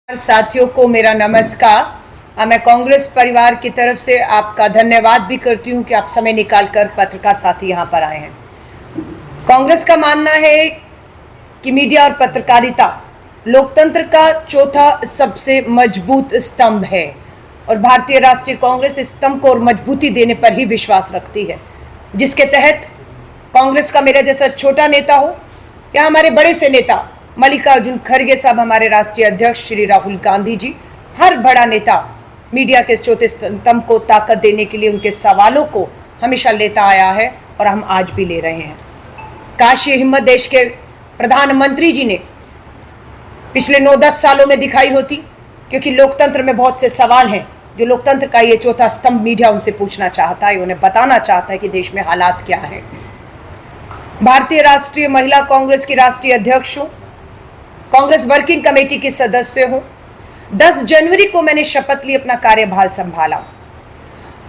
साथियों को मेरा नमस्कार। मैं कांग्रेस परिवार की तरफ से आपका धन्यवाद भी करती हूं कि आप समय निकालकर पत्रकार साथी यहां पर आए हैं। कांग्रेस का मानना है कि मीडिया और पत्रकारिता लोकतंत्र का चौथा सबसे मजबूत स्तंभ है और भारतीय राष्ट्रीय कांग्रेस इस स्तंभ को और मजबूती देने पर ही विश्वास रखती है, जिसके तहत कांग्रेस का मेरा जैसा छोटा नेता हो या हमारे बड़े से नेता मल्लिकार्जुन खड़गे साहब, हमारे राष्ट्रीय अध्यक्ष श्री राहुल गांधी जी, हर बड़ा नेता मीडिया के चौथे स्तंभ को ताकत देने के लिए उनके सवालों को हमेशा लेता आया है और हम आज भी ले रहे हैं। काश ये हिम्मत देश के प्रधानमंत्री जी ने पिछले 9-10 सालों में दिखाई होती, क्योंकि लोकतंत्र में बहुत से सवाल हैं जो लोकतंत्र का ये चौथा स्तंभ मीडिया उनसे पूछना चाहता है, उन्हें बताना चाहता है कि देश में हालात क्या है। भारतीय राष्ट्रीय महिला कांग्रेस की राष्ट्रीय अध्यक्ष हूँ, कांग्रेस वर्किंग कमेटी की सदस्य हूं। 10 जनवरी को मैंने शपथ ली, अपना कार्यभार संभाला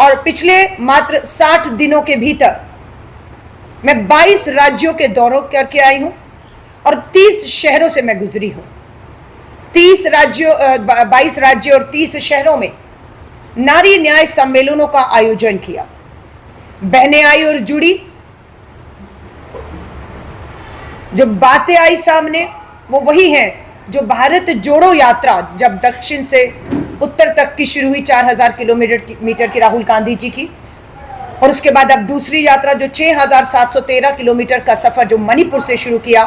और पिछले मात्र 60 दिनों के भीतर मैं 22 राज्यों के दौरों करके आई हूं और 30 शहरों से मैं गुजरी हूं। 22 राज्यों और 30 शहरों में नारी न्याय सम्मेलनों का आयोजन किया। बहनें आई और जुड़ी, जो बातें आई सामने वो वही है जो भारत जोड़ो यात्रा जब दक्षिण से उत्तर तक की शुरू हुई 4000 किलोमीटर की राहुल गांधी जी की, और उसके बाद अब दूसरी यात्रा जो 6713 किलोमीटर का सफर जो मणिपुर से शुरू किया,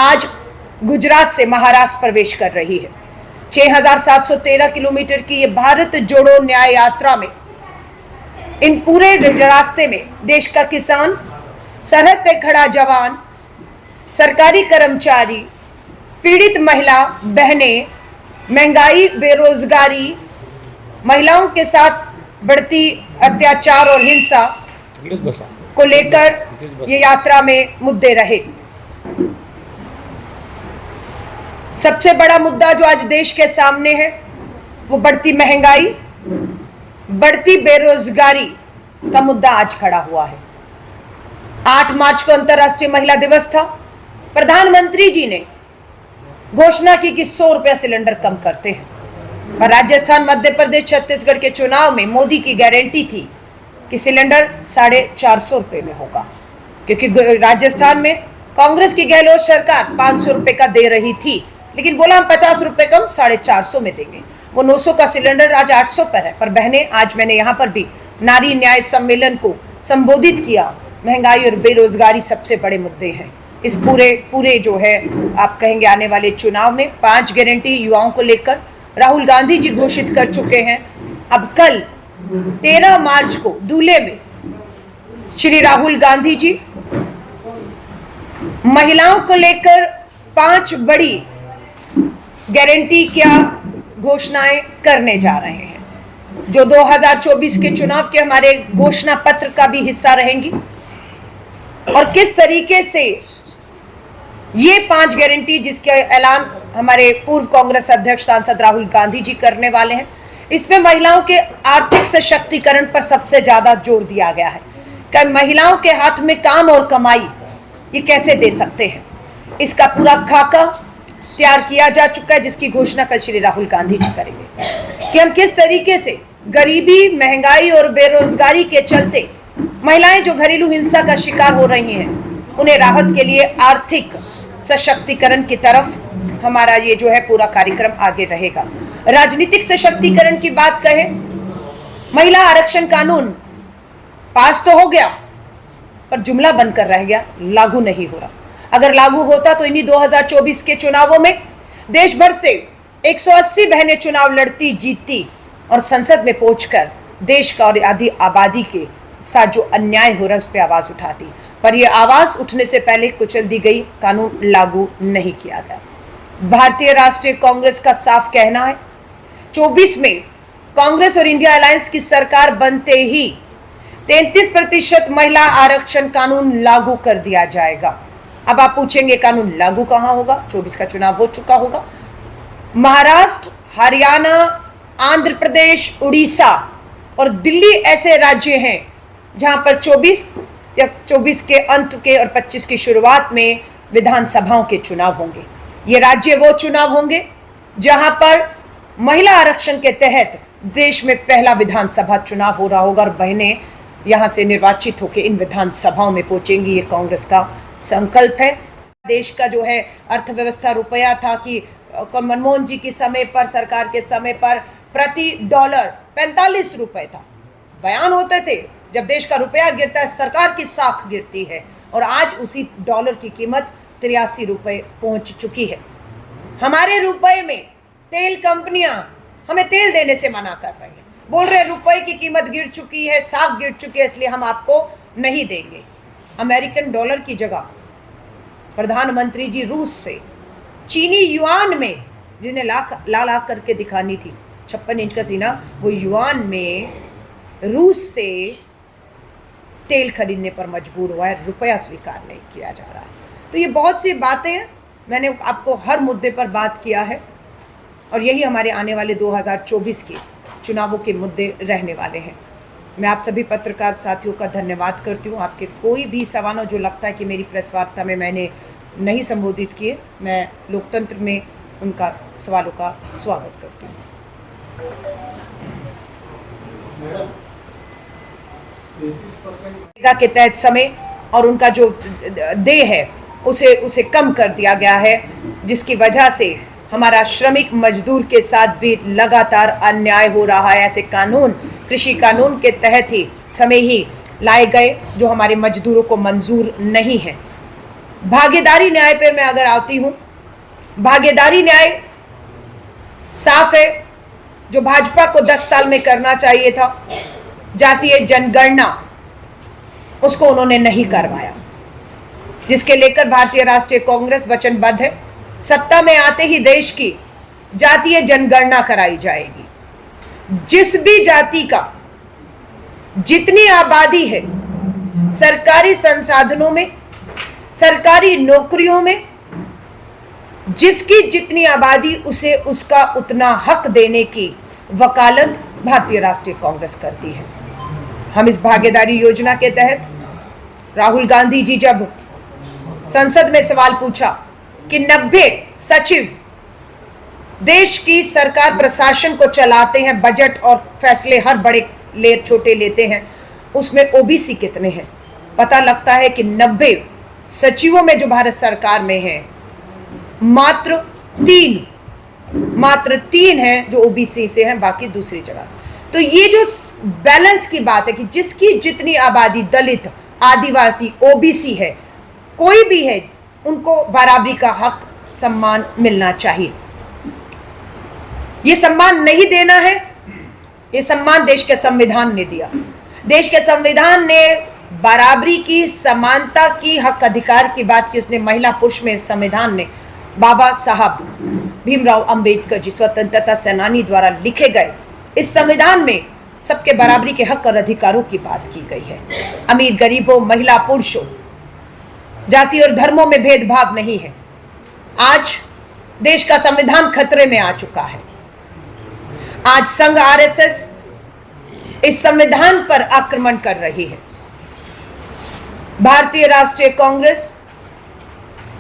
आज गुजरात से महाराष्ट्र प्रवेश कर रही है। 6713 किलोमीटर की ये भारत जोड़ो न्याय यात्रा में इन पूरे रास्ते में देश का किसान, सरहद पे खड़ा जवान, सरकारी कर्मचारी, पीड़ित महिला बहनें, महंगाई, बेरोजगारी, महिलाओं के साथ बढ़ती अत्याचार और हिंसा को लेकर ये यात्रा में मुद्दे रहे। सबसे बड़ा मुद्दा जो आज देश के सामने है वो बढ़ती महंगाई, बढ़ती बेरोजगारी का मुद्दा आज खड़ा हुआ है। 8 मार्च को अंतर्राष्ट्रीय महिला दिवस था। प्रधानमंत्री जी ने घोषणा की कि 100 रुपया सिलेंडर कम करते हैं, और राजस्थान, मध्य प्रदेश, छत्तीसगढ़ के चुनाव में मोदी की गारंटी थी कि सिलेंडर 450 रुपये में होगा, क्योंकि राजस्थान में कांग्रेस की गहलोत सरकार 500 रुपये का दे रही थी, लेकिन बोला हम 50 रुपये कम 450 में देंगे। वो 900 का सिलेंडर आज 800 पर है। पर बहनें, आज मैंने यहाँ पर भी नारी न्याय सम्मेलन को संबोधित किया। महंगाई और बेरोजगारी सबसे बड़े मुद्दे हैं इस पूरे जो है आप कहेंगे आने वाले चुनाव में। 5 गारंटी युवाओं को लेकर राहुल गांधी जी घोषित कर चुके हैं। अब कल 13 मार्च को दूल्हे में श्री राहुल गांधी जी महिलाओं को लेकर 5 बड़ी गारंटी क्या घोषणाएं करने जा रहे हैं, जो 2024 के चुनाव के हमारे घोषणा पत्र का भी हिस्सा रहेंगी, और किस तरीके से ये 5 गारंटी जिसके ऐलान हमारे पूर्व कांग्रेस अध्यक्ष सांसद राहुल गांधी जी करने वाले हैं, इसमें महिलाओं के आर्थिक सशक्तिकरण पर सबसे ज्यादा जोर दिया गया है कि महिलाओं के हाथ में काम और कमाई ये कैसे दे सकते हैं। इसका पूरा खाका तैयार किया जा चुका है, जिसकी घोषणा कल श्री राहुल गांधी जी करेंगे कि हम किस तरीके से गरीबी, महंगाई और बेरोजगारी के चलते महिलाएं जो घरेलू हिंसा का शिकार हो रही हैं, उन्हें राहत के लिए आर्थिक सशक्तिकरण की तरफ हमारा ये जो है पूरा कार्यक्रम आगे रहेगा। राजनीतिक सशक्तिकरण की बात कहें, महिला आरक्षण कानून पास तो हो गया पर जुमला बनकर रह गया, लागू नहीं हो रहा। अगर लागू होता तो इन्हीं 2024 के चुनावों में देश भर से 180 बहनें चुनाव लड़ती, जीतती और संसद में पहुंचकर देश का और आधी आबादी के साथ जो अन्याय हो रहा है उस पर आवाज उठाती, पर यह आवाज उठने से पहले कुचल दी गई, कानून लागू नहीं किया गया। भारतीय राष्ट्रीय कांग्रेस का साफ कहना है 24 में कांग्रेस और इंडिया अलायंस की सरकार बनते ही 33% महिला आरक्षण कानून लागू कर दिया जाएगा। अब आप पूछेंगे कानून लागू कहां होगा, 24 का चुनाव हो चुका होगा। महाराष्ट्र, हरियाणा, आंध्र प्रदेश, उड़ीसा और दिल्ली ऐसे राज्य हैं जहां पर 24 के अंत के और 25 की शुरुआत में विधानसभाओं के चुनाव होंगे। ये राज्य वो चुनाव होंगे जहां पर महिला आरक्षण के तहत देश में पहला विधानसभा चुनाव हो रहा होगा और बहनें यहां से निर्वाचित होकर इन विधानसभाओं में पहुंचेंगी। ये कांग्रेस का संकल्प है। देश का जो है अर्थव्यवस्था रुपया था कि मनमोहन जी के समय पर, सरकार के समय पर प्रति डॉलर 45 रुपए था। बयान होते थे जब देश का रुपया गिरता है सरकार की साख गिरती है, और आज उसी डॉलर की कीमत 83 रुपए पहुंच चुकी है। हमारे रुपए में तेल कंपनियां हमें तेल देने से मना कर रही हैं, बोल रहे रुपए की कीमत गिर चुकी है, साख गिर चुकी है, इसलिए हम आपको नहीं देंगे। अमेरिकन डॉलर की जगह प्रधानमंत्री जी रूस से चीनी युआन में, जिन्हें ला करके दिखानी थी 56 इंच का सीना, वो युआन में रूस से तेल खरीदने पर मजबूर हुआ है। रुपया स्वीकार नहीं किया जा रहा है। तो ये बहुत सी बातें हैं, मैंने आपको हर मुद्दे पर बात किया है, और यही हमारे आने वाले 2024 के चुनावों के मुद्दे रहने वाले हैं। मैं आप सभी पत्रकार साथियों का धन्यवाद करती हूँ। आपके कोई भी सवालों जो लगता है कि मेरी प्रेस वार्ता में मैंने नहीं संबोधित किए, मैं लोकतंत्र में उनका सवालों का स्वागत करती हूँ। के तहत समय और उनका जो देय है उसे कम कर दिया गया है, जिसकी वजह से हमारा श्रमिक मजदूर के साथ भी लगातार अन्याय हो रहा है। ऐसे कानून कृषि कानून के तहत ही समय ही लाए गए जो हमारे मजदूरों को मंजूर नहीं है। भागीदारी न्याय पर मैं अगर आती हूँ, भागीदारी न्याय साफ है, जो भाजपा को 10 साल में करना चाहिए था, जातीय जनगणना, उसको उन्होंने नहीं करवाया, जिसके लेकर भारतीय राष्ट्रीय कांग्रेस वचनबद्ध है। सत्ता में आते ही देश की जातीय जनगणना कराई जाएगी। जिस भी जाति का जितनी आबादी है, सरकारी संसाधनों में, सरकारी नौकरियों में, जिसकी जितनी आबादी, उसे उसका उतना हक देने की वकालत भारतीय राष्ट्रीय कांग्रेस करती है। हम इस भागीदारी योजना के तहत राहुल गांधी जी जब संसद में सवाल पूछा कि 90 सचिव देश की सरकार प्रशासन को चलाते हैं, बजट और फैसले हर बड़े छोटे लेते हैं, उसमें ओबीसी कितने हैं? पता लगता है कि 90 सचिवों में जो भारत सरकार में है, मात्र 3 हैं जो ओबीसी से हैं, बाकी दूसरी जगह से। तो ये जो बैलेंस की बात है कि जिसकी जितनी आबादी दलित, आदिवासी, ओबीसी है, कोई भी है, उनको बराबरी का हक, सम्मान मिलना चाहिए। ये सम्मान नहीं देना है, ये सम्मान देश के संविधान ने दिया। देश के संविधान ने बराबरी की, समानता की, हक अधिकार की बात की। उसने महिला पुरुष में संविधान ने बाबा साहब भीमराव अंबेडकर जी, स्वतंत्रता सेनानी द्वारा लिखे गए इस संविधान में सबके बराबरी के हक और अधिकारों की बात की गई है। अमीर गरीब हो, महिला पुरुष हो, जाति और धर्मों में भेदभाव नहीं है। आज देश का संविधान खतरे में आ चुका है। आज संघ आरएसएस इस संविधान पर आक्रमण कर रही है। भारतीय राष्ट्रीय कांग्रेस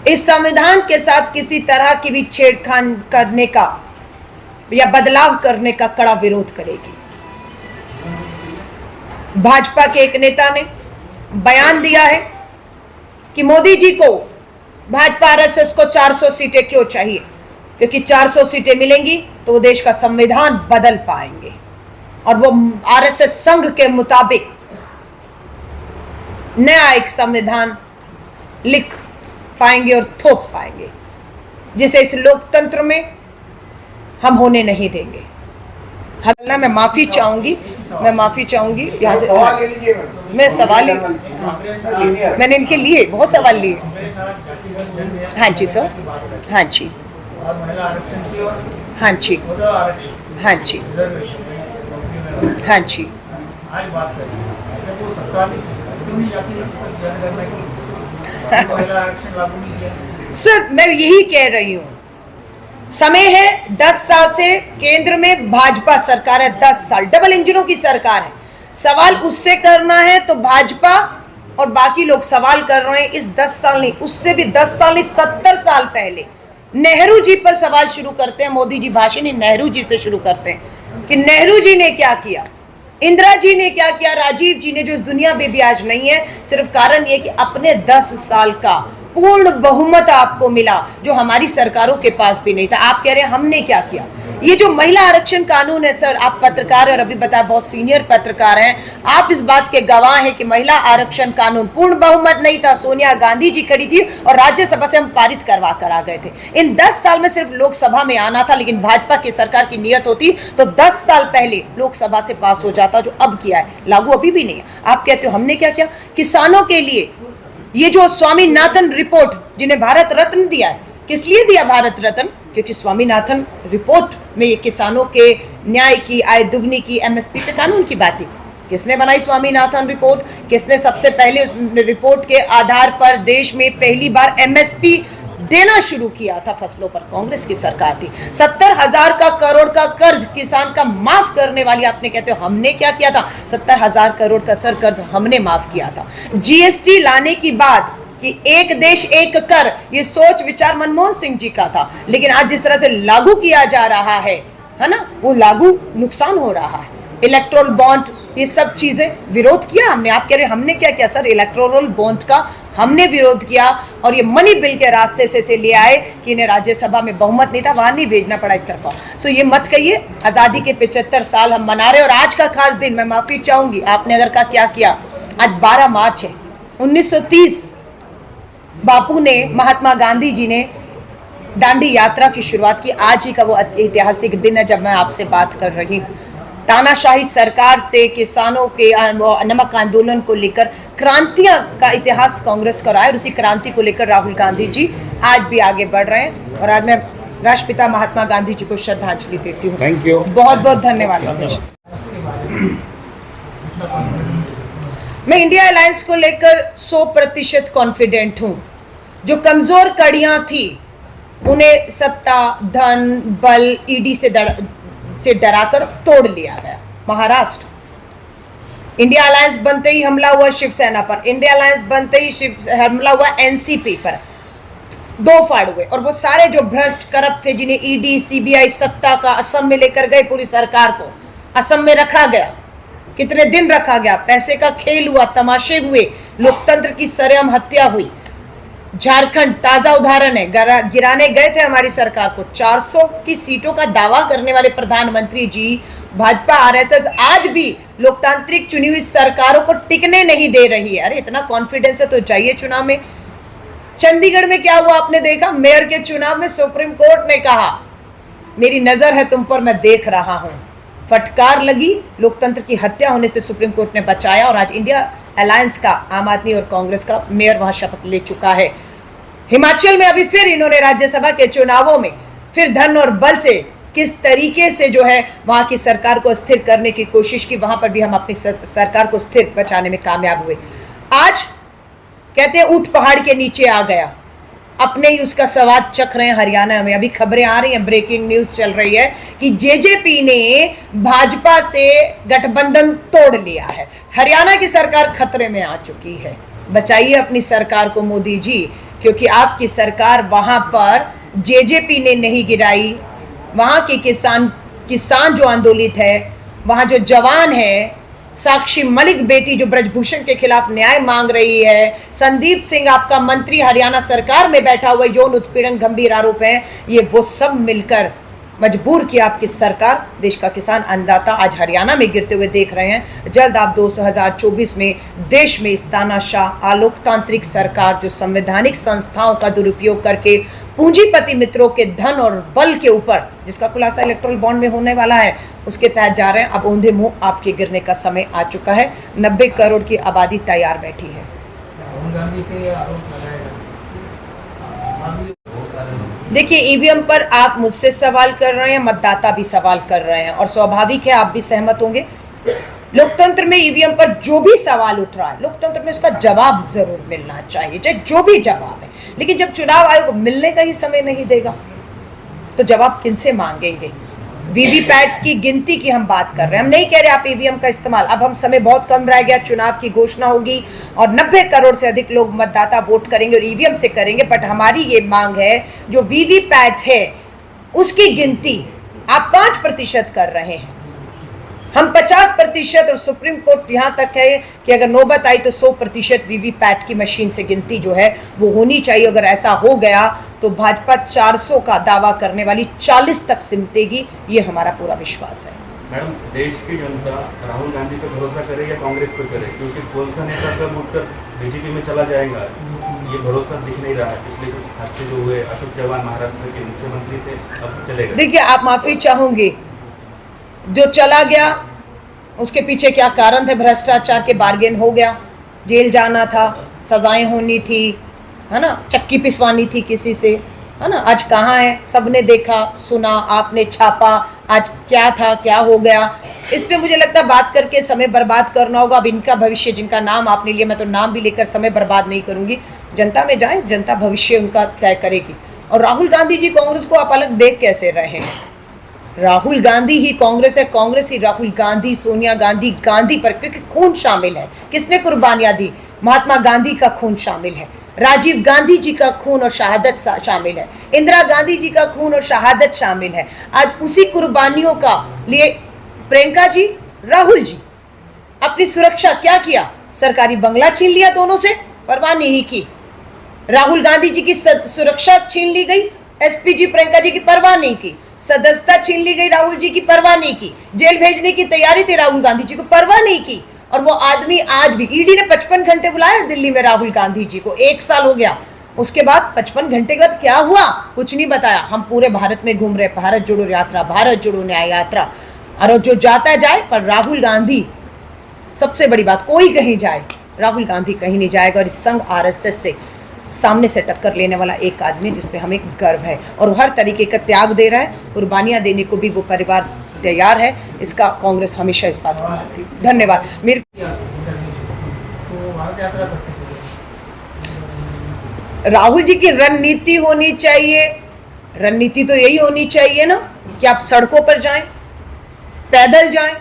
इस संविधान के साथ किसी तरह की भी छेड़खानी करने का या बदलाव करने का कड़ा विरोध करेगी। भाजपा के एक नेता ने बयान दिया है कि मोदी जी को, भाजपा आरएसएस को 400 सीटें क्यों चाहिए, क्योंकि 400 सीटें मिलेंगी तो वो देश का संविधान बदल पाएंगे और वो आरएसएस संघ के मुताबिक नया एक संविधान लिख पाएंगे और थोप पाएंगे, जिसे इस लोकतंत्र में हम होने नहीं देंगे। मैं माफी चाहूंगी यहाँ से। मैं सवाल मैंने इनके लिए बहुत सवाल लिए। हाँ जी सर, हाँ जी, हाँ जी, हाँ जी, हाँ जी। सर मैं यही कह रही हूँ, समय है 10 साल से केंद्र में भाजपा सरकार है, 10 साल डबल इंजनों की सरकार है। सवाल उससे करना है तो भाजपा और बाकी लोग सवाल कर रहे हैं इस 10 साल नहीं, उससे भी 10 साल नहीं, 70 साल पहले नेहरू जी पर सवाल शुरू करते हैं। मोदी जी भाषण ही नेहरू जी से शुरू करते हैं कि नेहरू जी ने क्या किया, इंदिरा जी ने क्या किया, राजीव जी ने, जो इस दुनिया में भी आज नहीं है। सिर्फ कारण ये कि अपने 10 साल का पूर्ण बहुमत आपको मिला, जो हमारी सरकारों के पास भी नहीं था। आप कह रहे हैं हमने क्या किया। ये जो महिला आरक्षण कानून है, सर आप पत्रकार हैं और अभी बताया बहुत सीनियर पत्रकार हैं, आप इस बात के गवाह हैं कि महिला आरक्षण कानून पूर्ण बहुमत नहीं था, सोनिया गांधी जी खड़ी थी और राज्यसभा से हम पारित करवा कर आ गए थे। इन 10 साल में सिर्फ लोकसभा में आना था, लेकिन भाजपा की सरकार की नियत होती तो 10 साल पहले लोकसभा से पास हो जाता, जो अब किया है लागू अभी भी नहीं है। आप कहते हो हमने क्या किया किसानों के लिए। ये जो स्वामीनाथन रिपोर्ट, जिन्हें भारत रत्न दिया है, किस लिए दिया भारत रत्न? क्योंकि स्वामीनाथन रिपोर्ट में ये किसानों के न्याय की, आय दुगनी की, एमएसपी के कानून की बात थी। किसने बनाई स्वामीनाथन रिपोर्ट? किसने सबसे पहले उस रिपोर्ट के आधार पर देश में पहली बार एमएसपी देना शुरू किया था फसलों पर? कांग्रेस की सरकार थी। 70,000 का करोड़ का कर्ज किसान का माफ करने वाली आपने कहते हो हमने क्या किया था? 70,000 करोड़ का सर कर्ज हमने माफ किया था। जीएसटी लाने की बात कि एक देश एक कर, ये सोच विचार मनमोहन सिंह जी का था, लेकिन आज जिस तरह से लागू किया जा रहा है ना, वो लागू नुकसान हो रहा है। इलेक्ट्रोल बॉन्ड, ये सब चीजें विरोध किया हमने। आप कह रहे हमने क्या किया? सर इलेक्ट्रोल बॉन्ड का हमने विरोध किया और ये मनी बिल के रास्ते से ले आए कि इन्हें राज्यसभा में बहुमत नहीं था, वहां नहीं भेजना पड़ा एक तरफा। सो ये मत कहिए। आजादी के 75 साल हम मना रहे और आज का खास दिन, मैं माफी चाहूंगी आपने अगर का क्या किया। आज 12 मार्च है 1930, बापू ने, महात्मा गांधी जी ने दांडी यात्रा की शुरुआत की। आज ही का वो ऐतिहासिक दिन है जब मैं आपसे बात कर रही हूँ। तानाशाही सरकार से किसानों के नमक आंदोलन को लेकर क्रांतियां का इतिहास कांग्रेस का रहा है और उसी क्रांति को लेकर राहुल गांधी जी आज भी आगे बढ़ रहे हैं। और आज मैं राष्ट्रपिता महात्मा गांधी जी को श्रद्धांजलि देती हूँ। थैंक यू, बहुत बहुत धन्यवाद। मैं इंडिया अलायंस को लेकर 100% कॉन्फिडेंट हूँ। जो कमजोर कड़ियां थी उन्हें सत्ता, धन, बल, ईडी से डराकर तोड़ लिया गया। महाराष्ट्र, इंडिया अलायंस बनते ही हमला हुआ शिवसेना पर, इंडिया अलायंस बनते ही हमला हुआ एनसीपी पर, 2 फाड़ हुए। और वो सारे जो भ्रष्ट करप्ट थे, जिन्हें ईडी, सीबीआई सत्ता का असम में लेकर गए, पूरी सरकार को असम में रखा गया। कितने दिन रखा गया? पैसे का खेल हुआ, तमाशे हुए, लोकतंत्र की सरेआम हत्या हुई। झारखंड ताजा उदाहरण है, गिराने गए थे हमारी सरकार को। 400 की सीटों का दावा करने वाले प्रधानमंत्री जी, भाजपा आरएसएस आज भी लोकतांत्रिक चुनी हुई सरकारों को टिकने नहीं दे रही है। अरे इतना कॉन्फिडेंस है तो चाहिए चुनाव में। चंडीगढ़ में क्या हुआ आपने देखा? मेयर के चुनाव में सुप्रीम कोर्ट ने कहा मेरी नजर है तुम पर, मैं देख रहा हूं। फटकार लगी, लोकतंत्र की हत्या होने से सुप्रीम कोर्ट ने बचाया और आज इंडिया अलायंस का, आम आदमी और कांग्रेस का मेयर वहां शपथ ले चुका है। हिमाचल में अभी फिर इन्होंने राज्यसभा के चुनावों में फिर धन और बल से किस तरीके से जो है वहां की सरकार को स्थिर करने की कोशिश की, वहां पर भी हम अपनी सरकार को स्थिर बचाने में कामयाब हुए। आज कहते हैं ऊंट पहाड़ के नीचे आ गया, अपने ही उसका स्वाद चख रहे हैं हरियाणा में। अभी खबरें आ रही हैं, ब्रेकिंग न्यूज चल रही है कि जेजेपी ने भाजपा से गठबंधन तोड़ लिया है। हरियाणा की सरकार खतरे में आ चुकी है। बचाइए अपनी सरकार को मोदी जी, क्योंकि आपकी सरकार वहां पर जेजेपी ने नहीं गिराई। वहां के किसान जो आंदोलित है, वहां जो जवान है, साक्षी मलिक बेटी जो ब्रजभूषण के खिलाफ न्याय मांग रही है, संदीप सिंह आपका मंत्री हरियाणा सरकार में बैठा हुआ, यौन उत्पीड़न गंभीर आरोप है, ये वो सब मिलकर मजबूर किया आपकी सरकार। देश का किसान अन्नदाता आज हरियाणा में गिरते हुए देख रहे हैं। जल्द आप 2024 में देश में इस तानाशाह अलोकतांत्रिक सरकार जो संवैधानिक संस्थाओं का दुरुपयोग करके पूंजीपति मित्रों के धन और बल के ऊपर, जिसका खुलासा इलेक्ट्रोल बॉन्ड में होने वाला है, उसके तहत जा रहे हैं। अब औंधे मुंह आपके गिरने का समय आ चुका है। 90 करोड़ की आबादी तैयार बैठी है। देखिए, ईवीएम पर आप मुझसे सवाल कर रहे हैं, मतदाता भी सवाल कर रहे हैं और स्वाभाविक है आप भी सहमत होंगे। लोकतंत्र में ईवीएम पर जो भी सवाल उठ रहा है, लोकतंत्र में उसका जवाब जरूर मिलना चाहिए, चाहे जो भी जवाब है। लेकिन जब चुनाव आयोग मिलने का ही समय नहीं देगा तो जवाब किनसे मांगेंगे? वीवीपैट की गिनती की हम बात कर रहे हैं। हम नहीं कह रहे आप ईवीएम का इस्तेमाल, अब हम समय बहुत कम रह गया, चुनाव की घोषणा होगी और 90 करोड़ से अधिक लोग मतदाता वोट करेंगे और ईवीएम से करेंगे। बट हमारी ये मांग है जो वीवीपैट है उसकी गिनती आप 5% कर रहे हैं, हम 50% और सुप्रीम कोर्ट यहां तक है कि अगर नौबत आई तो 100% वीवीपैट की मशीन से गिनती जो है वो होनी चाहिए। अगर ऐसा हो गया तो भाजपा 400 का दावा करने वाली 40 तक सिमटेगी, ये हमारा पूरा विश्वास है। मैडम, देश की जनता राहुल गांधी पर भरोसा करे या कांग्रेस पर करे, क्योंकि कौन सा नेता कब उठकर बीजेपी में चला जाएगा ये भरोसा दिख नहीं रहा है। पिछले कुछ हादसे जो हुए, अशोक चौहान महाराष्ट्र के मुख्यमंत्री थे, अब चले गए। देखिए, आप माफी चाहूंगी, जो चला गया उसके पीछे क्या कारण थे? भ्रष्टाचार के बार्गेन हो गया, जेल जाना था, सजाएं होनी थी, है ना, चक्की पिसवानी थी किसी से, है ना। आज कहाँ है? सबने देखा सुना, आपने छापा, आज क्या था, क्या हो गया? इस पे मुझे लगता है बात करके समय बर्बाद करना होगा। अब इनका भविष्य, जिनका नाम आपने लिया, मैं तो नाम भी लेकर समय बर्बाद नहीं करूंगी। जनता में जाए, जनता भविष्य उनका तय करेगी। और राहुल गांधी जी कांग्रेस को आप अलग देख कैसे रहे हैं? राहुल गांधी ही कांग्रेस है, कांग्रेस ही राहुल गांधी, सोनिया गांधी, गांधी पर, क्योंकि खून शामिल है। किसने कुर्बानियां दी? महात्मा गांधी का खून शामिल है, राजीव गांधी जी का खून और शहादत शामिल है, इंदिरा गांधी जी का खून और शहादत शामिल है। आज उसी कुर्बानियों का लिए प्रियंका जी, राहुल जी अपनी सुरक्षा क्या किया? सरकारी बंगला छीन लिया, दोनों से परवाह नहीं की। राहुल गांधी जी की सुरक्षा छीन ली गई, एसपी जी प्रियंका जी की परवाह नहीं की। सदस्यता छीन ली गई, राहुल जी की परवाह नहीं की। जेल भेजने की तैयारी थी, राहुल गांधी जी को परवाह नहीं की। और वो आदमी आज भी, ईडी ने 55 घंटे बुलाया दिल्ली में राहुल गांधी जी को, 1 साल हो गया। उसके बाद 55 घंटे के बाद क्या हुआ? कुछ नहीं बताया। हम पूरे भारत में घूम रहे, भारत जोड़ो यात्रा, भारत जोड़ो न्याय यात्रा, और जो जाता जाए, पर राहुल गांधी, सबसे बड़ी बात, कोई कहीं जाए, राहुल गांधी कहीं नहीं जाएगा। और इस संघ आरएसएस से सामने से टक्कर लेने वाला एक आदमी जिस पे हमें गर्व है और हर तरीके का त्याग दे रहा है, कुर्बानियां देने को भी वो परिवार तैयार है। इसका कांग्रेस हमेशा इस बात को मानती है। धन्यवाद। मेरे राहुल जी की रणनीति होनी चाहिए। रणनीति तो यही होनी चाहिए ना कि आप सड़कों पर जाएं, पैदल जाएं,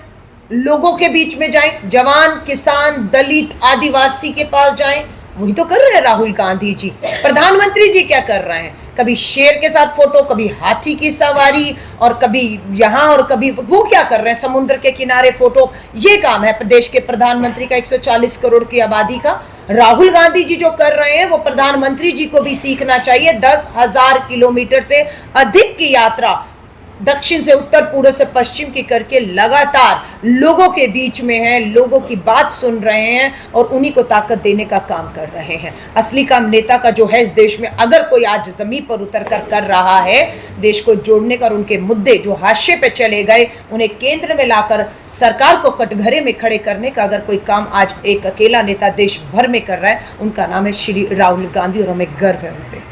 लोगों के बीच में जाएं, जवान, किसान, दलित, आदिवासी के पास जाएं। वही तो कर रहे हैं राहुल गांधी जी। प्रधानमंत्री जी क्या कर रहे हैं? कभी शेर के साथ फोटो, कभी हाथी की सवारी, और कभी यहाँ और कभी वो क्या कर रहे हैं? समुद्र के किनारे फोटो। ये काम है प्रदेश के प्रधानमंत्री का, 140 करोड़ की आबादी का। राहुल गांधी जी जो कर रहे हैं वो प्रधानमंत्री जी को भी सीखना चाहिए। 10,000 किलोमीटर से अधिक की यात्रा दक्षिण से उत्तर, पूर्व से पश्चिम की करके लगातार लोगों के बीच में है, लोगों की बात सुन रहे हैं और उन्हीं को ताकत देने का काम कर रहे हैं। असली काम नेता का जो है इस देश में, अगर कोई आज जमीन पर उतर कर रहा है देश को जोड़ने का, और उनके मुद्दे जो हाशिए पे चले गए उन्हें केंद्र में लाकर सरकार को कटघरे में खड़े करने का अगर कोई काम आज एक अकेला नेता देश भर में कर रहा है, उनका नाम है श्री राहुल गांधी, और हमें गर्व है उन पर।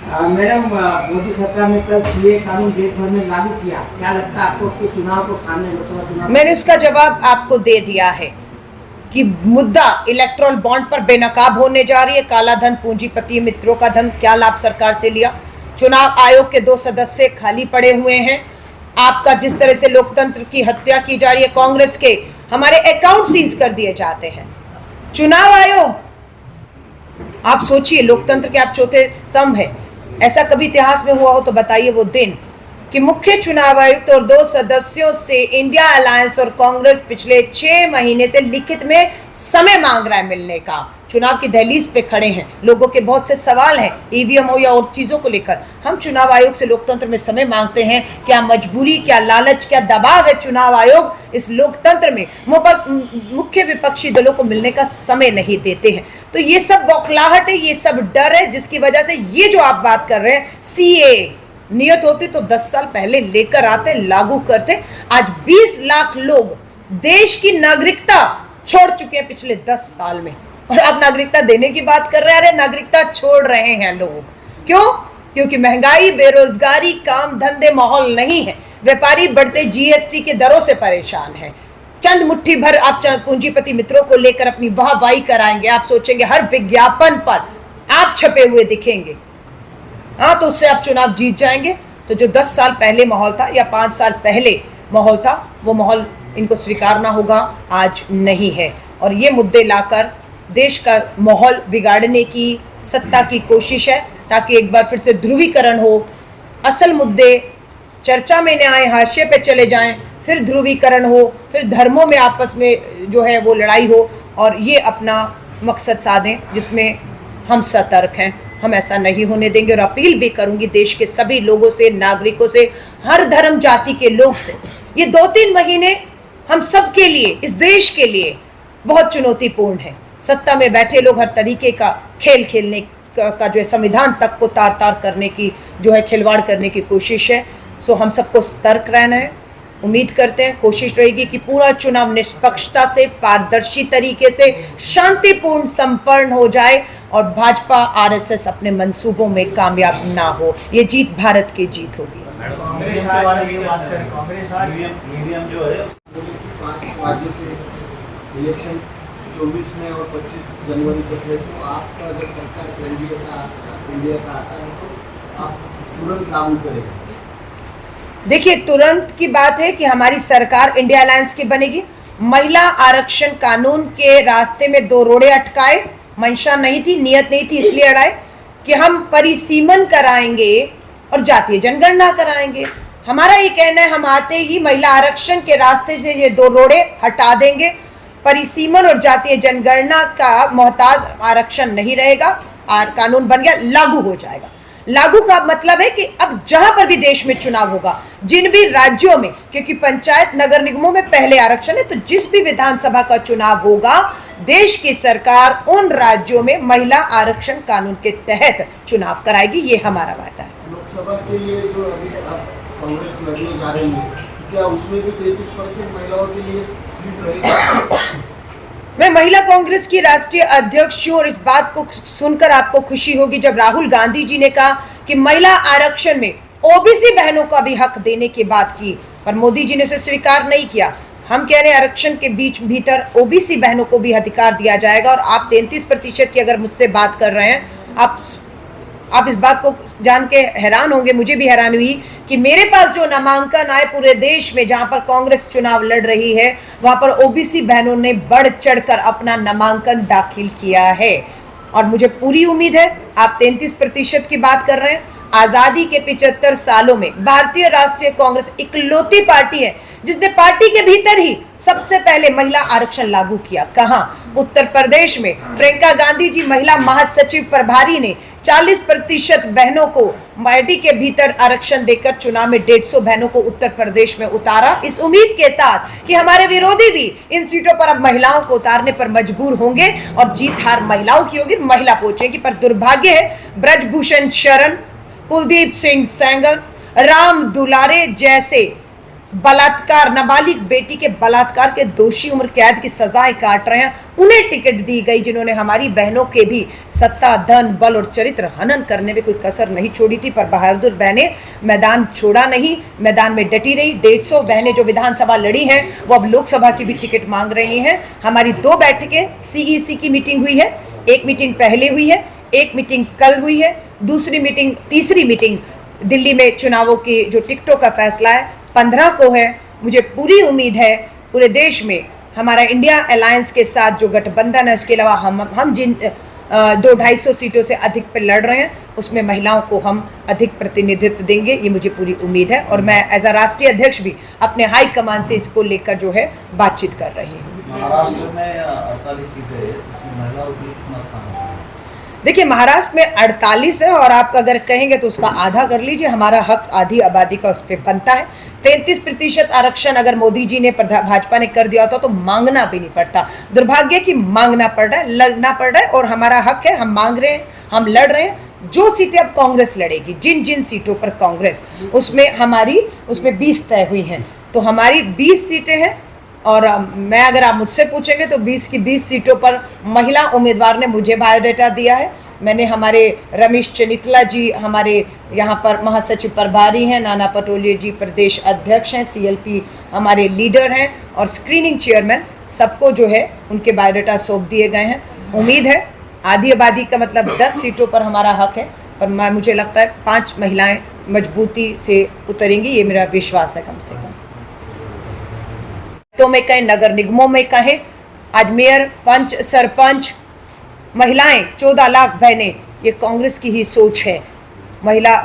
मैडम, मोदी सरकार ने कल सीए कानून देश भर में लागू किया, क्या लगता है आपको कि चुनाव को सामने, लोकसभा चुनाव? मैंने उसका जवाब आपको दे दिया है कि मुद्दा इलेक्ट्रल बॉन्ड पर बेनकाब होने जा रही है। काला धन, पूंजीपति मित्रों का धन, क्या लाभ सरकार से लिया? चुनाव आयोग के 2 सदस्य खाली पड़े हुए हैं। आपका जिस तरह से लोकतंत्र की हत्या की जा रही है, कांग्रेस के हमारे अकाउंट सीज कर दिए जाते हैं। चुनाव आयोग, आप सोचिए, लोकतंत्र के आप चौथे स्तंभ है। ऐसा कभी इतिहास में हुआ हो तो बताइए वो दिन कि मुख्य चुनाव आयुक्त और 2 सदस्यों से इंडिया अलायंस और कांग्रेस पिछले 6 महीने से लिखित में समय मांग रहा है मिलने का। चुनाव की दहलीज पे खड़े हैं, लोगों के बहुत से सवाल हैं, ईवीएम हो या और चीजों को लेकर। हम चुनाव आयोग से लोकतंत्र में समय मांगते हैं। क्या मजबूरी, क्या लालच, क्या दबाव है? चुनाव आयोग इस लोकतंत्र में मुख्य विपक्षी दलों को मिलने का समय नहीं देते हैं। तो ये सब बौखलाहट है, ये सब डर है, जिसकी वजह से ये जो आप बात कर रहे हैं, सीए नियत होती तो 10 साल पहले लेकर आते, लागू करते। आज 20 लाख लोग देश की नागरिकता छोड़ चुके हैं पिछले 10 साल में, और आप नागरिकता देने की बात कर रहे हैं। अरे नागरिकता छोड़ रहे हैं लोग, क्यों? क्योंकि महंगाई, बेरोजगारी, काम धंधे, माहौल नहीं है। व्यापारी बढ़ते जीएसटी के दरों से परेशान है। चंद मुट्ठी भर आप पूंजीपति मित्रों को लेकर अपनी वाहवाही कराएंगे। आप सोचेंगे हर विज्ञापन पर आप छपे हुए दिखेंगे, हाँ, तो उससे आप चुनाव जीत जाएंगे। तो जो 10 साल पहले माहौल था या 5 साल पहले माहौल था, वो माहौल इनको स्वीकारना होगा, आज नहीं है। और ये मुद्दे लाकर देश का माहौल बिगाड़ने की सत्ता की कोशिश है, ताकि एक बार फिर से ध्रुवीकरण हो, असल मुद्दे चर्चा में न आए, हाशिए पे चले जाएं, फिर ध्रुवीकरण हो, फिर धर्मों में आपस में जो है वो लड़ाई हो, और ये अपना मकसद साधें जिसमें हम सतर्क हैं। हम ऐसा नहीं होने देंगे। और अपील भी करूंगी देश के सभी लोगों से, नागरिकों से, हर धर्म जाति के लोग से, ये 2-3 महीने हम सब के लिए, इस देश के लिए बहुत चुनौतीपूर्ण है। सत्ता में बैठे लोग हर तरीके का खेल खेलने का जो है, संविधान तक को तार तार करने की जो है, खिलवाड़ करने की कोशिश है। सो हम सबको सतर्क रहना है। उम्मीद करते हैं, कोशिश रहेगी कि पूरा चुनाव निष्पक्षता से, पारदर्शी तरीके से, शांतिपूर्ण संपन्न हो जाए और भाजपा आरएसएस अपने मंसूबों में कामयाब ना हो। ये जीत भारत की जीत होगी। कांग्रेस के बारे में बात करें, कांग्रेस आज ईवीएम जो है 5 राज्यों के इलेक्शन 24 में और 25 जनवरी को थे, तो आपका अगर सरकार एनडीए का आता है तो आप तुरंत लागू करेंगे? देखिए, तुरंत की बात है कि हमारी सरकार इंडिया अलायंस की बनेगी। महिला आरक्षण कानून के रास्ते में 2 रोड़े अटकाए, मंशा नहीं थी, नियत नहीं थी, इसलिए अड़ाए कि हम परिसीमन कराएंगे और जातीय जनगणना कराएंगे। हमारा ये कहना है, हम आते ही महिला आरक्षण के रास्ते से ये 2 रोड़े हटा देंगे। परिसीमन और जातीय जनगणना का मोहताज आरक्षण नहीं रहेगा। कानून बन गया, लागू हो जाएगा। लागू का मतलब है कि अब जहां पर भी देश में चुनाव होगा, जिन भी राज्यों में, क्योंकि पंचायत नगर निगमों में पहले आरक्षण है, तो जिस भी विधानसभा का चुनाव होगा, देश की सरकार उन राज्यों में महिला आरक्षण कानून के तहत चुनाव कराएगी। ये हमारा वादा है। लोकसभा के लिए जो अभी आप कांग्रेस लड़ने जा रही है, क्या उसमें भी 33% महिलाओं के लिए सीट रहेगी? मैं महिला कांग्रेस की राष्ट्रीय अध्यक्ष हूं और इस बात को सुनकर आपको खुशी होगी जब राहुल गांधी जी ने कहा कि महिला आरक्षण में ओबीसी बहनों का भी हक देने की बात की, पर मोदी जी ने उसे स्वीकार नहीं किया। हम कह रहे हैं आरक्षण के भीतर ओबीसी बहनों को भी अधिकार दिया जाएगा। और आप 33% की अगर मुझसे बात कर रहे हैं, आप इस बात को जान के हैरान होंगे, मुझे भी हैरान हुई कि मेरे पास जो नामांकन आए पूरे देश में, जहां पर कांग्रेस चुनाव लड़ रही है, वहां पर ओबीसी बहनों ने बढ़ चढ़कर अपना नामांकन दाखिल किया है। और मुझे पूरी उम्मीद है, आप 33% की बात कर रहे हैं, आजादी के 75 सालों में भारतीय राष्ट्रीय कांग्रेस इकलौती पार्टी है जिसने पार्टी के भीतर ही सबसे पहले महिला आरक्षण लागू किया। कहां? उत्तर प्रदेश में प्रियंका गांधी जी महिला महासचिव प्रभारी ने 40% बहनों को पार्टी के भीतर आरक्षण देकर चुनाव में 150 बहनों को उत्तर प्रदेश में उतारा, इस उम्मीद के साथ कि हमारे विरोधी भी इन सीटों पर अब महिलाओं को उतारने पर मजबूर होंगे और जीत हार महिलाओं की होगी, महिला पहुंचेगी। पर दुर्भाग्य है, ब्रजभूषण शरण, कुलदीप सिंह सेंगर, राम दुलारे जैसे बलात्कार, नाबालिग बेटी के बलात्कार के दोषी उम्र कैद की सजाएं काट रहे हैं, उन्हें टिकट दी गई जिन्होंने हमारी बहनों के भी सत्ता, धन, बल और चरित्र हनन करने में कोई कसर नहीं छोड़ी थी। पर बहादुर बहनें मैदान छोड़ा नहीं, मैदान में डटी रही। 150 बहनें जो विधानसभा लड़ी हैं, वो अब लोकसभा की भी टिकट मांग रही हैं। हमारी 2 बैठकें सीईसी की मीटिंग हुई है, एक मीटिंग पहले हुई है, एक मीटिंग कल हुई है, तीसरी मीटिंग दिल्ली में चुनावों की जो टिकटों का फैसला है 15 को है। मुझे पूरी उम्मीद है पूरे देश में हमारा इंडिया अलायंस के साथ जो गठबंधन है, उसके अलावा हम जिन 200-250 सीटों से अधिक पर लड़ रहे हैं, उसमें महिलाओं को हम अधिक प्रतिनिधित्व देंगे, ये मुझे पूरी उम्मीद है। और मैं एज अ राष्ट्रीय अध्यक्ष भी अपने हाई कमान से इसको लेकर जो है बातचीत कर रही हूँ। महाराष्ट्र में 48 सीटें हैं, इसमें महिलाओं की कितना स्थान है? देखिए, महाराष्ट्र में 48 है और आप अगर कहेंगे तो उसका आधा कर लीजिए। हमारा हक आधी आबादी का उस पर बनता है। 33% आरक्षण अगर मोदी जी ने, भाजपा ने कर दिया होता तो मांगना भी नहीं पड़ता। दुर्भाग्य कि मांगना पड़ रहा है, लड़ना पड़ रहा है, और हमारा हक है, हम मांग रहे हैं, हम लड़ रहे हैं। जो सीटें अब कांग्रेस लड़ेगी, जिन सीटों पर कांग्रेस, उसमें 20 तय हुई हैं, तो हमारी 20 सीटें हैं। और मैं, अगर आप मुझसे पूछेंगे तो 20 की 20 सीटों पर महिला उम्मीदवार ने मुझे बायोडाटा दिया है। मैंने हमारे रमेश चनितला जी हमारे यहाँ पर महासचिव प्रभारी हैं, नाना पटोले जी प्रदेश अध्यक्ष हैं, सीएलपी हमारे लीडर हैं, और स्क्रीनिंग चेयरमैन, सबको जो है उनके बायोडाटा सौंप दिए गए हैं। उम्मीद है आधी आबादी का मतलब 10 सीटों पर हमारा हक है, पर मुझे लगता है 5 महिलाएं मजबूती से उतरेंगी, ये मेरा विश्वास है। कम से कम तो में कहें, नगर निगमों में कहें, आज मेयर, पंच, सरपंच, महिलाएं, 14 लाख बहनें, ये कांग्रेस की ही सोच है। महिला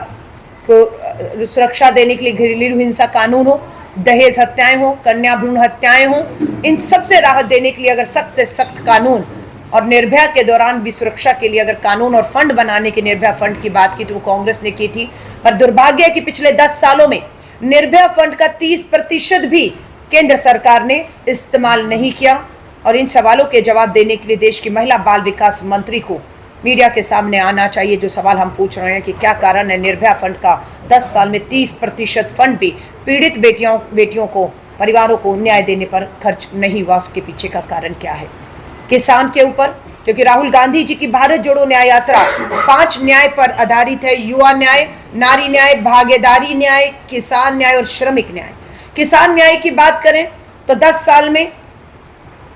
को सुरक्षा देने के लिए घरेलू हिंसा कानून हो, दहेज हत्याएं हो, कन्या भ्रूण हत्याएं हो, इन सब से राहत देने के लिए अगर सख्त से सख्त कानून, और निर्भया के दौरान भी सुरक्षा के लिए अगर कानून और फंड बनाने की, निर्भया फंड की बात की तो वो कांग्रेस ने की थी। पर दुर्भाग्य है कि पिछले 10 सालों में निर्भया फंड का 30% भी केंद्र सरकार ने इस्तेमाल नहीं किया। और इन सवालों के जवाब देने के लिए देश की महिला बाल विकास मंत्री को मीडिया के सामने आना चाहिए। जो सवाल हम पूछ रहे हैं कि क्या कारण है निर्भया फंड का 10 साल में 30% फंड भी पीड़ित बेटियों को, परिवारों को न्याय देने पर खर्च नहीं हुआ, उसके पीछे का कारण क्या है? किसान के ऊपर, क्योंकि राहुल गांधी जी की भारत जोड़ो न्याय यात्रा 5 न्याय पर आधारित है: युवा न्याय, नारी न्याय, भागीदारी न्याय, किसान न्याय और श्रमिक न्याय। किसान न्याय की बात करें तो 10 साल में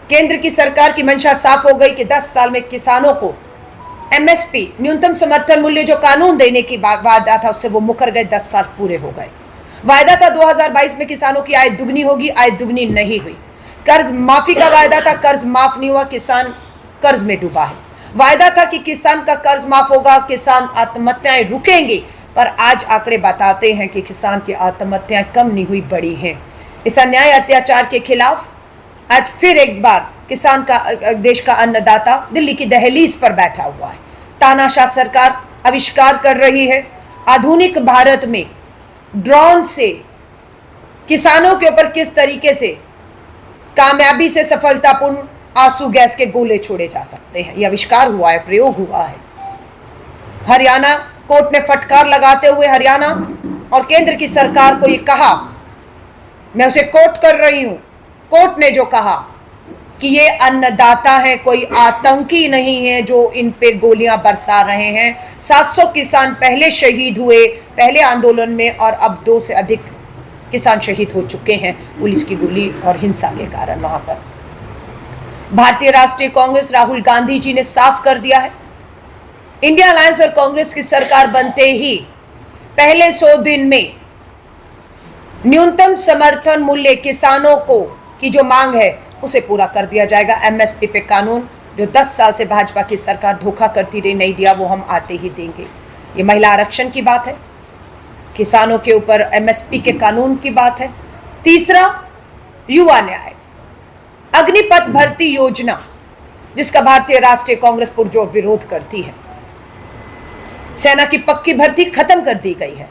केंद्र की सरकार की मंशा साफ हो गई कि 10 साल में किसानों को एमएसपी, न्यूनतम समर्थन मूल्य, जो कानून देने की वादा था उससे वो मुकर गए। 10 साल पूरे हो गए। वायदा था 2022 में किसानों की आय दुगनी होगी, आय दुगनी नहीं हुई। कर्ज माफी का वायदा था, कर्ज माफ नहीं हुआ, किसान कर्ज में डूबा है। वायदा था कि किसान का कर्ज माफ होगा, किसान आत्महत्याएं रुकेंगी, पर आज आंकड़े बताते हैं कि किसान की आत्महत्याएं कम नहीं हुई, बढ़ी हैं। इस अन्याय अत्याचार के खिलाफ आज फिर एक बार किसान का, देश का अन्नदाता दिल्ली की दहलीज पर बैठा हुआ है। तानाशाह सरकार आविष्कार कर रही है आधुनिक भारत में ड्रोन से किसानों के ऊपर किस तरीके से कामयाबी से सफलतापूर्ण आंसू गैस के गोले छोड़े जा सकते हैं। यह आविष्कार हुआ है, प्रयोग हुआ है। हरियाणा कोर्ट ने फटकार लगाते हुए हरियाणा और केंद्र की सरकार को यह कहा, मैं उसे कोट कर रही हूं, कोर्ट ने जो कहा कि ये अन्नदाता है, कोई आतंकी नहीं है जो इन पे गोलियां बरसा रहे हैं। 700 किसान पहले शहीद हुए पहले आंदोलन में, और अब 2 से अधिक किसान शहीद हो चुके हैं पुलिस की गोली और हिंसा के कारण। वहां पर भारतीय राष्ट्रीय कांग्रेस, राहुल गांधी जी ने साफ कर दिया है, इंडिया अलायंस और कांग्रेस की सरकार बनते ही पहले 100 दिन में न्यूनतम समर्थन मूल्य किसानों को की जो मांग है उसे पूरा कर दिया जाएगा। एमएसपी पे कानून जो 10 साल से भाजपा की सरकार धोखा करती रही, नहीं दिया, वो हम आते ही देंगे। ये महिला आरक्षण की बात है, किसानों के ऊपर एमएसपी के कानून की बात है। तीसरा, युवा न्याय, अग्निपथ भर्ती योजना जिसका भारतीय राष्ट्रीय कांग्रेस पुरजोर विरोध करती है। सेना की पक्की भर्ती खत्म कर दी गई है।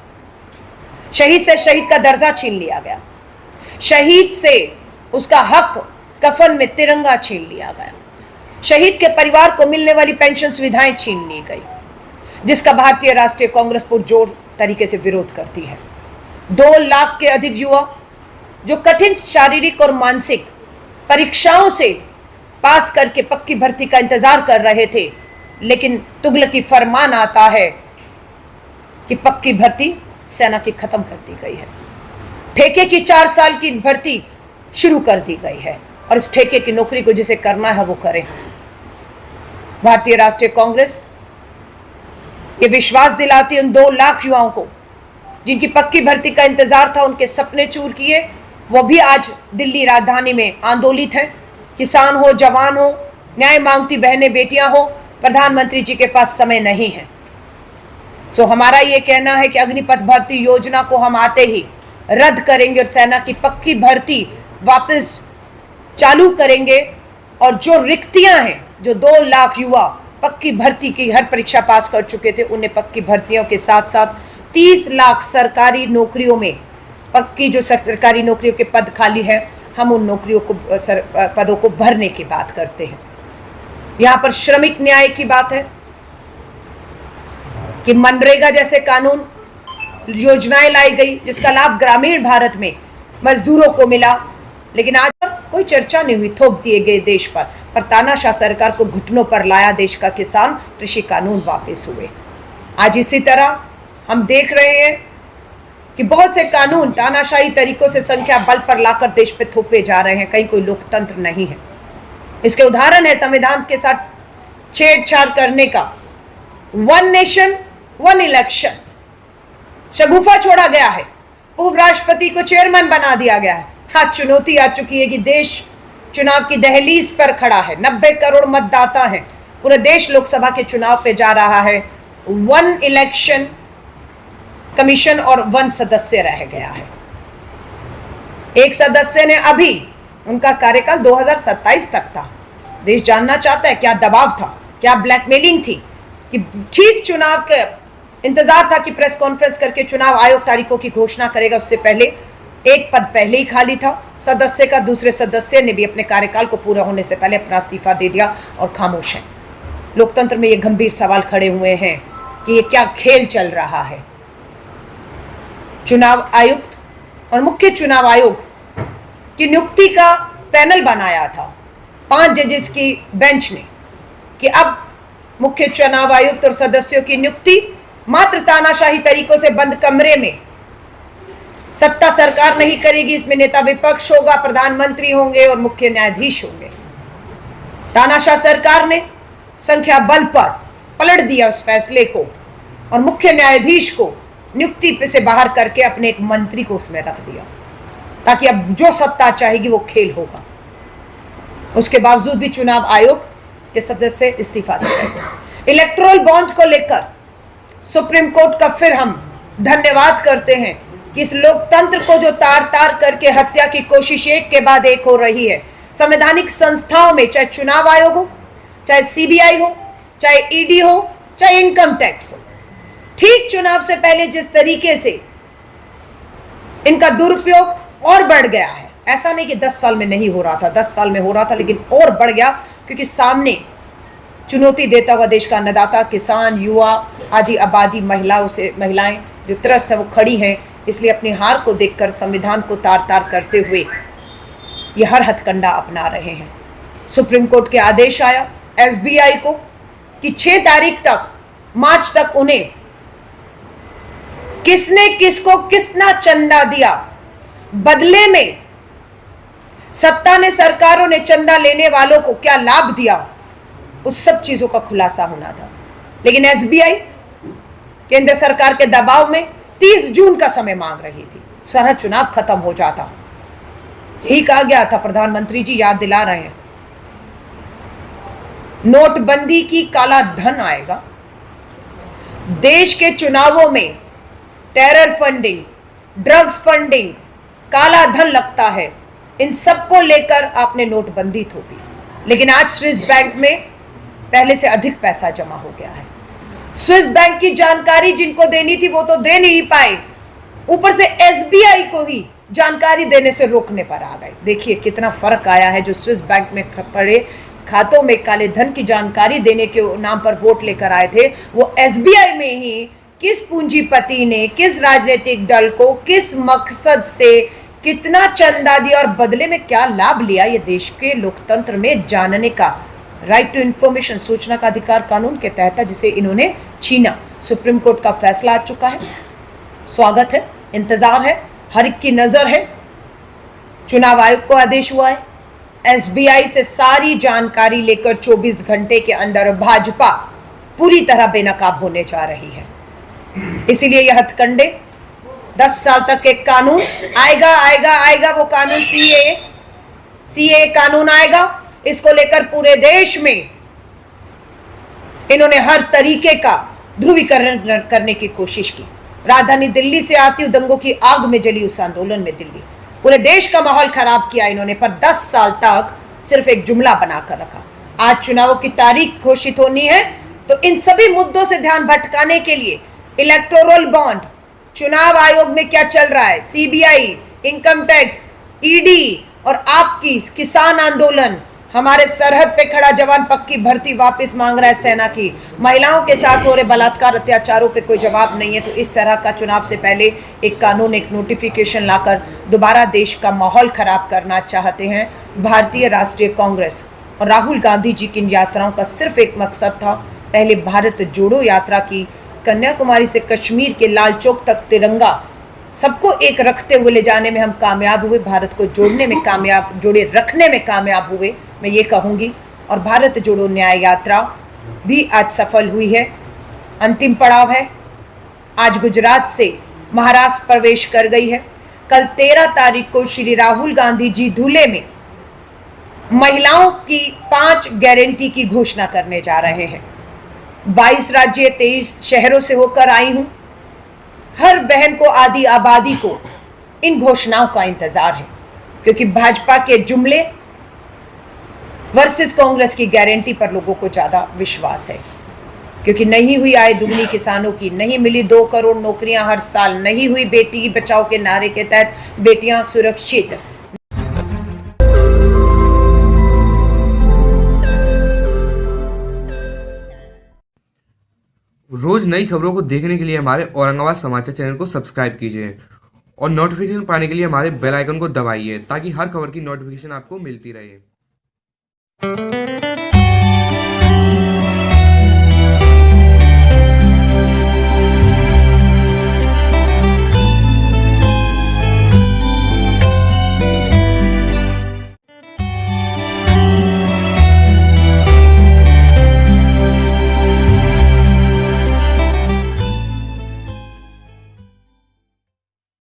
शहीद से शहीद का दर्जा छीन लिया गया। शहीद से उसका हक कफन में तिरंगा छीन लिया गया। शहीद के परिवार को मिलने वाली पेंशन सुविधाएं छीन ली गई, जिसका भारतीय राष्ट्रीय कांग्रेस पुरजोर तरीके से विरोध करती है। 2 लाख के अधिक युवा जो कठिन शारीरिक और मानसिक परीक्षाओं से पास करके पक्की भर्ती का इंतजार कर रहे थे, लेकिन तुगलकी फरमान आता है कि पक्की भर्ती सेना की खत्म कर दी गई है। ठेके की 4 साल की भर्ती शुरू कर दी गई है, और इस ठेके की नौकरी को जिसे करना है वो करे। भारतीय राष्ट्रीय कांग्रेस ये विश्वास दिलाती है उन 2 लाख युवाओं को जिनकी पक्की भर्ती का इंतजार था, उनके सपने चूर किए, वो भी आज दिल्ली राजधानी में आंदोलित हैं। किसान हो, जवान हो, न्याय मांगती बहनें बेटियां हो, प्रधानमंत्री जी के पास समय नहीं है। सो हमारा ये कहना है कि अग्निपथ भर्ती योजना को हम आते ही रद्द करेंगे और सेना की पक्की भर्ती वापस चालू करेंगे। और जो रिक्तियां हैं, जो 2 लाख युवा पक्की भर्ती की हर परीक्षा पास कर चुके थे, उन्हें पक्की भर्तियों के साथ साथ 30 लाख सरकारी नौकरियों में, पक्की जो सरकारी नौकरियों के पद खाली है, हम उन नौकरियों को, पदों को भरने की बात करते हैं। यहाँ पर श्रमिक न्याय की बात है कि मनरेगा जैसे कानून, योजनाएं लाई गई जिसका लाभ ग्रामीण भारत में मजदूरों को मिला, लेकिन आज पर कोई चर्चा नहीं हुई, थोप दिए गए देश पर तानाशाह सरकार को घुटनों पर लाया देश का किसान। कृषि कानून वापस हुए। आज इसी तरह हम देख रहे हैं कि बहुत से कानून तानाशाही तरीकों से संख्या बल पर लाकर देश पे थोपे जा रहे हैं। कहीं कोई लोकतंत्र नहीं है। इसके उदाहरण है संविधान के साथ छेड़छाड़ करने का 1 नेशन 1 इलेक्शन। शगुफा छोड़ा गया है, पूर्व राष्ट्रपति को चेयरमैन बना दिया गया है। हाँ, चुनौती आ चुकी है कि देश चुनाव की दहलीज पर खड़ा है। 90 करोड़ मतदाता हैं, पूरे देश लोकसभा के चुनाव पे जा रहा है। 1 इलेक्शन कमीशन और 1 सदस्य रह गया है। एक सदस्य ने अभी, उनका कार्यकाल 2027 तक था। देश जानना चाहता है क्या दबाव था, क्या ब्लैकमेलिंग थी, कि ठीक चुनाव के इंतजार था कि प्रेस कॉन्फ्रेंस करके चुनाव आयोग तारीखों की घोषणा करेगा। उससे पहले एक पद पहले ही खाली था सदस्य का। दूसरे सदस्य ने भी अपने कार्यकाल को पूरा होने से पहले अपना इस्तीफा दे दिया और खामोश है। लोकतंत्र में ये गंभीर सवाल खड़े हुए हैं कि ये क्या खेल चल रहा है। चुनाव आयुक्त और मुख्य चुनाव आयोग की नियुक्ति का पैनल बनाया था 5 जजेस की बेंच ने कि अब मुख्य चुनाव आयुक्त और सदस्यों की नियुक्ति मात्र तानाशाही तरीकों से बंद कमरे में, सत्ता सरकार नहीं करेगी, इसमें नेता विपक्ष होगा, प्रधानमंत्री होंगे और मुख्य न्यायाधीश होंगे। तानाशाह सरकार ने संख्या बल पर पलट दिया उस फैसले को और मुख्य न्यायाधीश को नियुक्ति से बाहर करके अपने एक मंत्री को उसमें रख दिया, ताकि अब जो सत्ता चाहेगी वो खेल होगा। उसके बावजूद भी चुनाव आयोग के सदस्य इस्तीफा दे रहे। इलेक्टोरल बॉन्ड को लेकर सुप्रीम कोर्ट का फिर हम धन्यवाद करते हैं कि इस लोकतंत्र को जो तार तार करके हत्या की कोशिश एक के बाद एक हो रही है, संवैधानिक संस्थाओं में, चाहे चुनाव आयोग हो, चाहे सीबीआई हो, चाहे ईडी हो, चाहे इनकम टैक्स हो, ठीक चुनाव से पहले जिस तरीके से इनका दुरुपयोग और बढ़ गया है। ऐसा नहीं कि 10 साल में नहीं हो रहा था, 10 साल में हो रहा था, लेकिन और बढ़ गया क्योंकि सामने चुनौती देता हुआ देश का अन्नदाता, किसान, युवा, आदि आबादी, महिलाएं जो त्रस्त है वो खड़ी हैं। इसलिए अपनी हार को देखकर संविधान को तार तार करते हुए ये हर हथकंडा अपना रहे हैं। सुप्रीम कोर्ट के आदेश आया एसबीआई को कि 6 तारीख तक, मार्च तक उन्हें किसने किसको कितना चंदा दिया, बदले में सत्ता ने, सरकारों ने चंदा लेने वालों को क्या लाभ दिया, उस सब चीजों का खुलासा होना था। लेकिन एसबीआई केंद्र सरकार के दबाव में 30 जून का समय मांग रही थी, सारा चुनाव खत्म हो जाता। यही कहा गया था, प्रधानमंत्री जी याद दिला रहे हैं, नोटबंदी की काला धन आएगा, देश के चुनावों में टेरर फंडिंग, ड्रग्स फंडिंग, काला धन लगता है, इन सबको लेकर आपने नोटबंदी थोपी। लेकिन आज स्विस बैंक में पहले से अधिक पैसा जमा हो गया है। स्विस बैंक की जानकारी जिनको देनी थी वो तो दे नहीं पाए, ऊपर से एसबीआई को ही जानकारी देने से रोकने पर आ गए। देखिए कितना फर्क आया है। जो स्विस बैंक में पड़े खातों में काले धन की जानकारी देने के नाम पर वोट लेकर आए थे, वो एसबीआई में ही किस पूंजीपति ने, किस राजनीतिक दल को, किस मकसद से कितना चंदा दिया और बदले में क्या लाभ लिया, ये देश के लोकतंत्र में जानने का राइट टू इंफॉर्मेशन, सूचना का अधिकार कानून के तहत, जिसे इन्होंने छीना। सुप्रीम कोर्ट का फैसला आ चुका है, स्वागत है, इंतजार है, हर एक की नजर है। चुनाव आयोग को आदेश हुआ है एसबीआई से सारी जानकारी लेकर 24 घंटे के अंदर भाजपा पूरी तरह बेनकाब होने जा रही है। इसीलिए यह हथकंडे 10 साल तक एक कानून आएगा, वो कानून सीए कानून आएगा। इसको लेकर पूरे देश में इन्होंने हर तरीके का ध्रुवीकरण करने की कोशिश की। राजधानी दिल्ली से आती हुई दंगों की आग में जली उस आंदोलन में दिल्ली, पूरे देश का माहौल खराब किया इन्होंने, पर 10 साल तक सिर्फ एक जुमला बनाकर रखा। आज चुनावों की तारीख घोषित होनी है, तो इन सभी मुद्दों से ध्यान भटकाने के लिए इलेक्टोरल बॉन्ड, चुनाव आयोग में क्या चल रहा है, सीबीआई, इनकम टैक्स, ईडी और आपकी किसान आंदोलन, हमारे सरहद पे खड़ा जवान पक्की भर्ती वापस मांग रहा है सेना की, महिलाओं के साथ हो रहे बलात्कार अत्याचारों पे कोई जवाब नहीं है। तो इस तरह का चुनाव से पहले एक कानून, एक नोटिफिकेशन लाकर दोबारा देश का माहौल खराब करना चाहते हैं भारतीय राष्ट्रीय कांग्रेस। और राहुल गांधी जी की इन यात्राओं का सिर्फ एक मकसद था, पहले भारत जोड़ो यात्रा की, कन्याकुमारी से कश्मीर के लाल चौक तक तिरंगा सबको एक रखते हुए ले जाने में हम कामयाब हुए, भारत को जोड़ने में कामयाब, जोड़े रखने में कामयाब हुए, मैं ये कहूँगी। और भारत जोड़ो न्याय यात्रा भी आज सफल हुई है, अंतिम पड़ाव है। आज गुजरात से महाराष्ट्र प्रवेश कर गई है। कल 13 तारीख को श्री राहुल गांधी जी धुले में महिलाओं की 5 गारंटी की घोषणा करने जा रहे हैं। 22 राज्य 23 शहरों से होकर आई हूं। हर बहन को, आधी आबादी को इन घोषणाओं का इंतजार है, क्योंकि भाजपा के जुमले वर्सेस कांग्रेस की गारंटी पर लोगों को ज्यादा विश्वास है, क्योंकि नहीं हुई आय दुगनी किसानों की, नहीं मिली 2 करोड़ नौकरियां हर साल, नहीं हुई बेटी बचाओ के नारे के तहत बेटियां सुरक्षित। रोज नई खबरों को देखने के लिए हमारे औरंगाबाद समाचार चैनल को सब्सक्राइब कीजिए और नोटिफिकेशन पाने के लिए हमारे बेल आइकन को दबाइए, ताकि हर खबर की नोटिफिकेशन आपको मिलती रहे।